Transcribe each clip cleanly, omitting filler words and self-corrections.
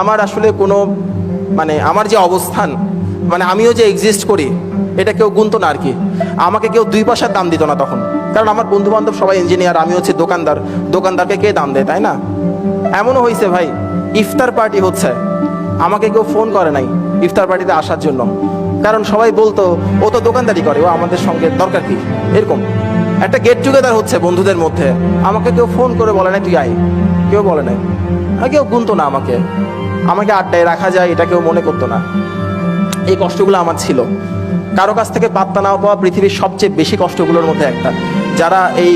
আমার আসলে কোনো মানে আমার যে অবস্থান, মানে আমিও যে এক্সিস্ট করি, এটা কেউ গুনতো না আর কি। আমাকে কেউ 2 পয়সার দাম দিত না তখন, কারণ আমার বন্ধু বান্ধব সবাই ইঞ্জিনিয়ার, আমি হচ্ছে দোকানদার। দোকানদারকে কে দাম দেয়, তাই না? এমনও হয়েছে ভাই, ইফতার পার্টি হচ্ছে, আমাকে কেউ ফোন করে নাই ইফতার পার্টিতে আসার জন্য, কারণ সবাই বলতো ও তো দোকানদারি করে, ও আমাদের সঙ্গে দরকার কি। এরকম একটা গেট টুগেদার হচ্ছে বন্ধুদের মধ্যে, আমাকে কেউ ফোন করে বলে নাই তুই আয়, কেউ বলে নাই। আর কেউ গুনতো না আমাকে, আমাকে আড্ডায় রাখা যায় এটা কেউ মনে করতো না। এই কষ্টগুলো আমার ছিল। কারো কাছ থেকে পাত্তা না পাওয়া পৃথিবীর সবচেয়ে বেশি কষ্টগুলোর মধ্যে একটা। যারা এই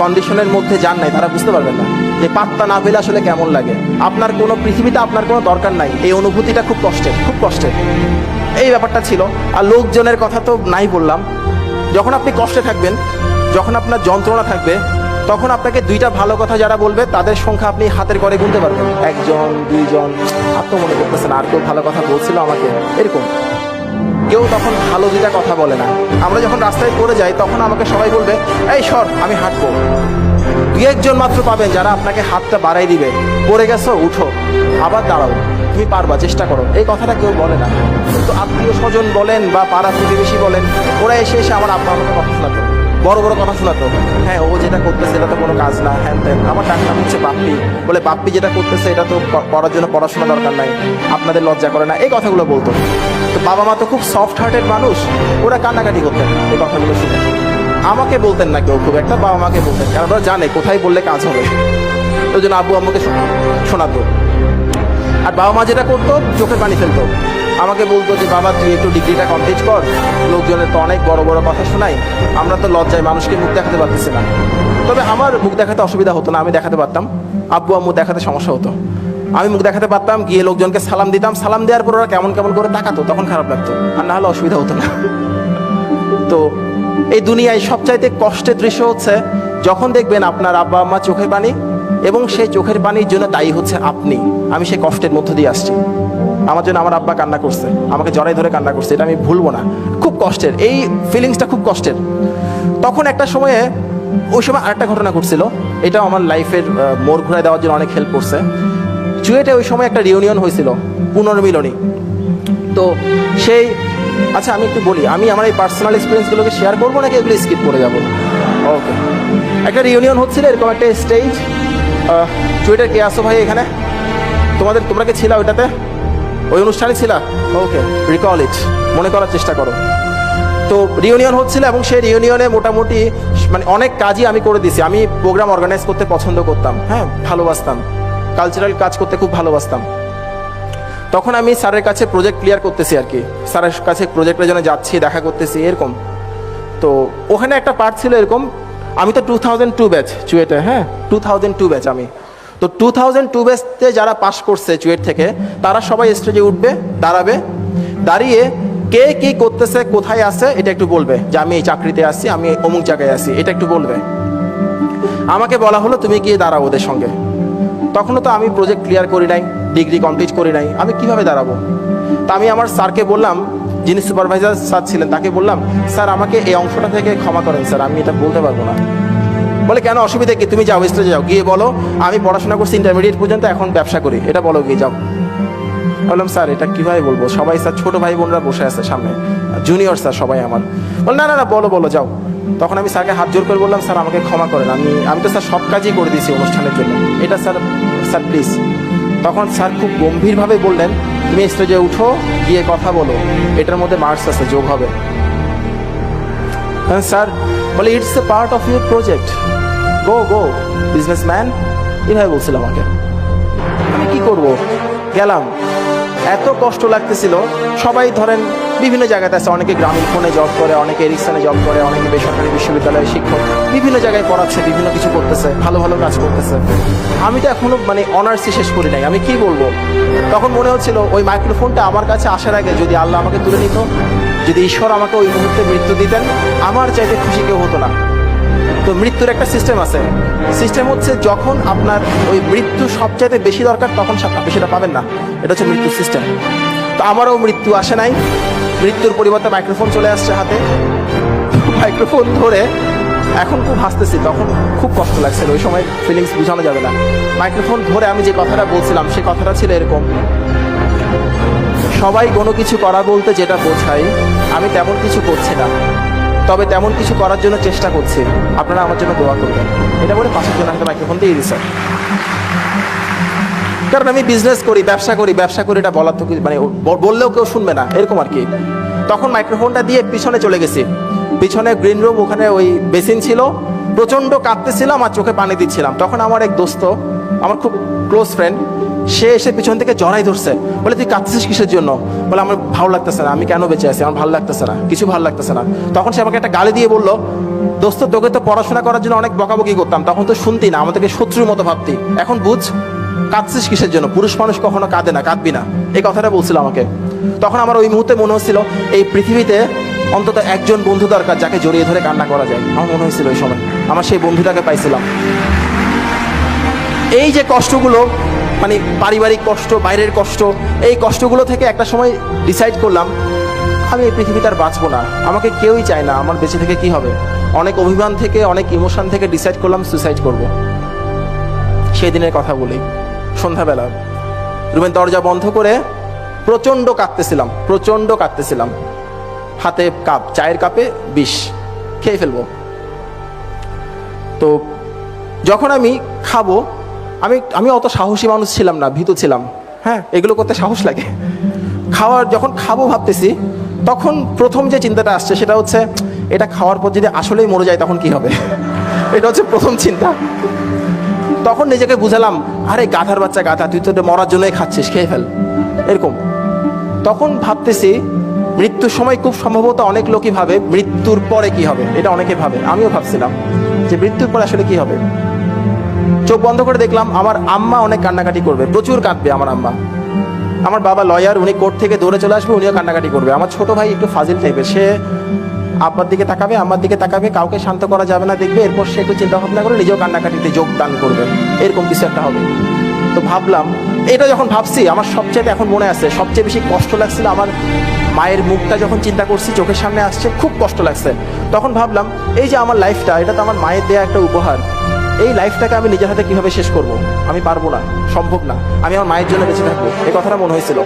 কন্ডিশনের মধ্যে যান নাই তারা বুঝতে পারবেন না যে পাত্তা না পেলে আসলে কেমন লাগে। আপনার কোনো পৃথিবীতে আপনার কোনো দরকার নাই, এই অনুভূতিটা খুব কষ্টের, খুব কষ্টের। এই ব্যাপারটা ছিল। আর লোকজনের কথা তো নাই বললাম। যখন আপনি কষ্টে থাকবেন, যখন আপনার যন্ত্রণা থাকবে, তখন আপনাকে 2টা ভালো কথা যারা বলবে তাদের সংখ্যা আপনি হাতের করে গুনতে পারবেন। 1 জন 2 জন, আর তো মনে করতেছেন আর কেউ ভালো কথা বলছিল আমাকে, এরকম কেউ তখন ভালো 2টা কথা বলে না। আমরা যখন রাস্তায় পড়ে যাই তখন আমাকে সবাই বলবে এই সর, আমি হাঁটবো। 2-1 জন মাত্র পাবেন যারা আপনাকে হাতটা বাড়াই দিবে, পড়ে গেছো উঠো, আবার দাঁড়াও, তুমি পারবা, চেষ্টা করো। এই কথাটা কেউ বলে না। কিন্তু আত্মীয় স্বজন বলেন বা পাড়া প্রতিবেশী বলেন, ওরা এসে এসে আমার আব্বা আমাকে কথা শোনাতো, বড় বড় কথা শোনাতো। হ্যাঁ, ও যেটা করতেছে এটা তো কোনো কাজ না, হ্যান ত্যান। আমার ডাক্তার হচ্ছে বাপ্পি, বলে বাপ্পি যেটা করতেছে এটা তো করার জন্য পড়াশোনা দরকার নাই, আপনাদের লজ্জা করে না, এই কথাগুলো বলতো। তো বাবা মা তো খুব সফট হার্টেড মানুষ, ওরা কান্নাকাটি করতেন এই কথাগুলো শুনে। আমাকে বলতেন না কেউ খুব একটা, বাবা মাকে বলতেন, কারণ ওরা জানে কোথায় বললে কাজ হবে। ওই জন্য আব্বু আম্মুকে শোনাতো। আর বাবা মা যেটা করতো, চোখের পানি ফেলতো। আমাকে বলতো যে বাবা তুই একটু ডিগ্রিটা কমপ্লিট কর, লোকজনের তো অনেক বড় বড় কথা শোনাই, আমরা তো লজ্জায় মানুষকে মুখ দেখাতে পারতেছি না। তবে আমার মুখ দেখাতে অসুবিধা হতো না, আমি দেখাতে পারতাম। আব্বু আম্মু দেখাতে সমস্যা হতো। আমি মুখ দেখাতে পারতাম, গিয়ে লোকজনকে সালাম দিতাম, সালাম দেওয়ার পর ওরা কেমন কেমন করে তাকাতো, তখন খারাপ লাগতো, আর না হলে অসুবিধা হতো না। তো এই দুনিয়ায় সবচাইতে কষ্টের দৃশ্য হচ্ছে যখন দেখবেন আপনার আব্বা আম্মা চোখের পানি, এবং সেই চোখের পানির জন্য দায়ী হচ্ছে আপনি। আমি সেই কষ্টের মধ্য দিয়ে আসছি। আমার জন্য আমার আব্বা কান্না করছে, আমাকে জড়াই ধরে কান্না করছে, এটা আমি ভুলবো না। খুব কষ্টের, এই ফিলিংসটা খুব কষ্টের। তখন একটা সময়ে, ওই সময় আরেকটা ঘটনা ঘটছিল, এটাও আমার লাইফের মোড় ঘুরাই দেওয়ার জন্য অনেক হেল্প করছে। চুয়েটে ওই সময় একটা রিউনিয়ন হয়েছিল, পুনর্মিলনী। তো সেই, আচ্ছা আমি একটু বলি, আমি আমার এই পার্সোনাল এক্সপিরিয়েন্সগুলোকে শেয়ার করবো নাকি এগুলো স্কিপ করে যাবো? ওকে। একটা রিউনিয়ন হচ্ছিল, এরকম একটা স্টেজ। চুয়েটের কে আসো ভাই এখানে? তোমরা কে ছিলা ওইটাতে? ওই অনুষ্ঠানে ছিলা? ওকে, রিকল ইট, মনে করার চেষ্টা করো। তো রিউনিয়ন হচ্ছিল, এবং সেই রিউনিয়নে মোটামুটি মানে অনেক কাজই আমি করে দিছি। আমি প্রোগ্রাম অর্গানাইজ করতে পছন্দ করতাম, হ্যাঁ ভালোবাসতাম, কালচারাল কাজ করতে খুব ভালোবাসতাম। তখন আমি স্যারের কাছে প্রজেক্ট ক্লিয়ার করতেছি আর কি, স্যারের কাছে প্রজেক্টের জন্য যাচ্ছি, দেখা করতেছি এরকম। তো ওখানে একটা পার্ট ছিল এরকম, আমি তো 2002 ব্যাচ চুয়েটে, হ্যাঁ 2002 ব্যাচ আমি। তো 2002 ব্যাচতে যারা পাশ করছে চুয়েট থেকে, তারা সবাই স্টেজে উঠবে, দাঁড়াবে, দাঁড়িয়ে কে কি করতেছে, কোথায় আছে এটা একটু বলবে, যে আমি এই চাকরিতে আসছি, আমি অমুক জায়গায় আছি, এটা একটু বলবে। আমাকে বলা হলো তুমি গিয়ে দাঁড়াও ওদের সঙ্গে। তখনও তো আমি প্রজেক্ট ক্লিয়ার করি নাই, ডিগ্রি কমপ্লিট করি নাই, আমি কিভাবে দাঁড়াবো? তা আমি আমার স্যারকে বললাম, যিনি সুপারভাইজার স্যার ছিলেন, তাকে বললাম স্যার আমাকে এই অংশটা থেকে ক্ষমা করেন স্যার, আমি এটা বলতে পারবো না। বলে কেন, অসুবিধা কি, তুমি যাও স্টেজে যাও, গিয়ে বলো আমি পড়াশোনা করছি ইন্টারমিডিয়েট পর্যন্ত, এখন ব্যবসা করি, এটা বলো, গিয়ে যাও। বললাম স্যার এটা কীভাবে বলবো, সবাই স্যার ছোটো ভাই বোনরা বসে আছে সামনে, জুনিয়র স্যার সবাই আমার। বল না না না, বলো বলো যাও। তখন আমি স্যারকে হাত জোর করে বললাম স্যার আমাকে ক্ষমা করেন, আমি তো স্যার সব কাজই করে দিয়েছি অনুষ্ঠানের জন্য, এটা স্যার স্যার প্লিজ। তখন স্যার খুব গম্ভীরভাবে বললেন তুমি স্টেজে উঠো, গিয়ে কথা বলো, এটার মধ্যে মার্কস আছে, যোগ হবে। স্যার বলে it's a part of your project, go go businessman, এভাবে বলছিল আমাকে। আমি কি করব, গেলাম। এত কষ্ট লাগতেছিল। সবাই ধরেন বিভিন্ন জায়গাতে আছে, অনেকে গ্রামীণ ফোনে জব করে, অনেকে এরিকসনে জব করে, অনেকে বেসরকারি বিশ্ববিদ্যালয়ের শিক্ষক, বিভিন্ন জায়গায় পড়াচ্ছে, বিভিন্ন কিছু করতেছে, ভালো ভালো কাজ করতেছে। আমি তো এখনো মানে অনার্সই শেষ করি নাই, আমি কি বলবো। তখন মনে হচ্ছিল ওই মাইক্রোফোনটা আমার কাছে আসার আগে যদি আল্লাহ আমাকে তুলে নিত, যদি ঈশ্বর আমাকে ওই মুহূর্তে মৃত্যু দিতেন, আমার চাইতে খুশি কেউ হতো না। তো মৃত্যুর একটা সিস্টেম আছে, সিস্টেম হচ্ছে যখন আপনার ওই মৃত্যু সবচাইতে বেশি দরকার, তখন আপনি সেটা পাবেন না, এটা হচ্ছে মৃত্যুর সিস্টেম। তো আমারও মৃত্যু আসে নাই, মৃত্যুর পরিবর্তে মাইক্রোফোন চলে আসছে হাতে। মাইক্রোফোন ধরে এখন খুব হাসতেছি, তখন খুব কষ্ট লাগছিল, ওই সময় ফিলিংস বোঝানো যাবে না। মাইক্রোফোন ধরে আমি যে কথাটা বলছিলাম সে কথাটা ছিল এরকম, সবাই কোনো কিছু করা বলতে যেটা বোঝায় আমি তেমন কিছু করছি না, তবে তেমন কিছু করার জন্য চেষ্টা করছি, আপনারা আমার জন্য দোয়া করবেন। এটা বলে পাশের জন্য একটা মাইক্রোফোন দিয়ে দিচ্ছে। কারণ আমি বিজনেস করি, ব্যবসা করি, এটা বলার তো মানে বললেও কেউ শুনবে না এরকম আর কি। তখন মাইক্রোফোনটা দিয়ে পিছনে চলে গেছি, পিছনে গ্রিন রুম, ওখানে ওই বেসিন ছিল, প্রচণ্ড কাঁদতেছিলাম আর চোখে পানি দিচ্ছিলাম। তখন আমার এক দোস্ত, আমার খুব ক্লোজ ফ্রেন্ড, সে এসে পিছন থেকে জড়াই ধরছে, বলে তুই কাঁদছিস কিসের জন্য? বলে আমার ভালো লাগতেছে না, আমি কেন বেঁচে আছি, আমার ভালো লাগতেছে না, কিছু ভালো লাগতেছে না। তখন সে আমাকে একটা গালি দিয়ে বললো, দোস্ত তোকে তো পড়াশোনা করার জন্য অনেক বকাবকি করতাম, তখন তো শুনতি না, আমাদেরকে শত্রুর মতো ভাবতি, এখন বুঝ কাঁদছিস কিসের জন্য, পুরুষ মানুষ কখনো কাঁদে না, কাঁদবি না, এই কথাটা বলছিল আমাকে। তখন আমার ওই মুহূর্তে মনে হচ্ছিল এই পৃথিবীতে অন্তত একজন বন্ধু দরকার যাকে জড়িয়ে ধরে কান্না করা যায়। আমার মনে হয়েছিল ওই সময় আমার সেই বন্ধুটাকে পাইছিলাম। এই যে কষ্টগুলো, মানে পারিবারিক কষ্ট, বাইরের কষ্ট, এই কষ্টগুলো থেকে একটা সময় ডিসাইড করলাম আমি এই পৃথিবীতে আর বাঁচবো না, আমাকে কেউই চায় না, আমার বেঁচে থেকে কি হবে। অনেক অভিমান থেকে, অনেক ইমোশন থেকে ডিসাইড করলাম সুইসাইড করব। সেই দিনের কথা বলি, সন্ধ্যাবেলা রুমের দরজা বন্ধ করে প্রচণ্ড কাঁদতেছিলাম, হাতে কাপ, চায়ের কাপে বিষ খেয়ে ফেলবো। তো যখন আমি খাবো, আমি অত সাহসী মানুষ ছিলাম না, ভীতু ছিলাম, হ্যাঁ এগুলো করতে সাহস লাগে। যখন খাবো ভাবতেছি, তখন প্রথম যে চিন্তাটা আসছে সেটা হচ্ছে এটা খাওয়ার পর যদি আসলেই মরে যায় তখন কি হবে, এটা হচ্ছে প্রথম চিন্তা। তখন নিজেকে বুঝালাম, আরে গাধার বাচ্চা গাধা, তুই তো মরার জন্যই খাচ্ছিস, খেয়ে ফেল, এরকম। তখন ভাবতেছি মৃত্যুর সময় খুব সম্ভবত অনেক লোকই ভাবে মৃত্যুর পরে কি হবে, এটা অনেকে ভাবে, আমিও ভাবছিলাম যে মৃত্যুর পরে আসলে কি হবে। চোখ বন্ধ করে দেখলাম আমার আম্মা অনেক কান্নাকাটি করবে, প্রচুর কাঁদবে আমার আম্মা। আমার বাবা লয়ার, উনি কোর্ট থেকে দৌড়ে চলে আসবে, উনিও কান্নাকাটি করবে। আমার ছোট ভাই একটু ফাজিল টাইপের, সে আব্বার দিকে তাকাবে, আম্মার দিকে তাকাবে, কাউকে শান্ত করা যাবে না দেখবে, এরপর সে একটু চিন্তা ভাবনা করে নিজেও কান্নাকাটিতে যোগদান করবে, এরকম কিছু একটা হবে। তো ভাবলাম, এটা যখন ভাবছি আমার সবচেয়ে এখন মনে আছে, সবচেয়ে বেশি কষ্ট লাগছিল আমার মায়ের মুখটা যখন চিন্তা করছি, চোখের সামনে আসছে, খুব কষ্ট লাগছে। তখন ভাবলাম এই যে আমার লাইফটা, এটা তো আমার মায়ের দেয়া একটা উপহার, এই লাইফটাকে আমি নিজের হাতে কিভাবে শেষ করব, আমি পারবো না, সম্ভব না, আমি আমার মায়ের জন্য বেঁচে থাকবো, এই কথাটা মনে হয়েছিল।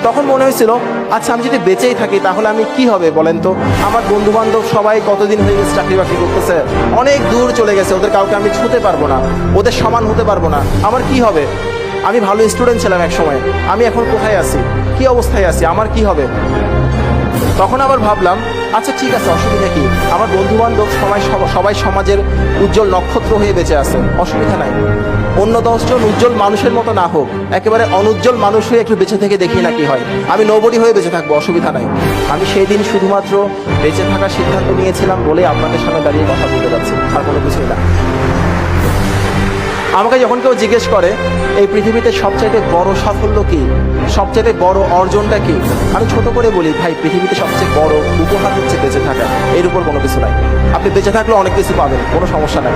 তখন মনে হয়েছিল আচ্ছা আমি যদি বেঁচেই থাকি তাহলে আমি কি হবে বলেন তো। আমার বন্ধু বান্ধব সবাই কতদিন হয়ে গেছে চাকরি বাকরি করতেছে, অনেক দূর চলে গেছে, ওদের কাউকে আমি ছুঁতে পারবো না, ওদের সমান হতে পারবো না, আমার কি হবে। আমি ভালো স্টুডেন্ট ছিলাম এক সময়, আমি এখন কোথায় আছি, কি অবস্থায় আছি, আমার কি হবে। তখন আবার ভাবলাম আচ্ছা ঠিক আছে, অসুবিধা কি, আমার বন্ধু বান্ধব সবাই সমাজের উজ্জ্বল নক্ষত্র হয়ে বেঁচে আছে, অসুবিধা নাই। অন্য 10 জন উজ্জ্বল মানুষের মতো না হোক, একেবারে অনুজ্জ্বল মানুষ হয়ে একটু বেঁচে থেকে দেখি না কি হয়, আমি নোবডি হয়ে বেঁচে থাকবো, অসুবিধা নাই। আমি সেই দিন শুধুমাত্র বেঁচে থাকার সিদ্ধান্ত নিয়েছিলাম বলে আপনাদের সামনে দাঁড়িয়ে কথা বলতে পারছি, আর কোনো কিছুই না। আমাকে যখন কেউ জিজ্ঞেস করে এই পৃথিবীতে সবচাইতে বড় সাফল্য কি, সবচাইতে বড় অর্জনটা কি, আমি ছোট করে বলি ভাই পৃথিবীতে সবচেয়ে বড় উপহার হচ্ছে বেঁচে থাকা, এর উপর কোনো কিছু নাই। আপনি বেঁচে থাকলে অনেক কিছু পাবেন, কোনো সমস্যা নাই।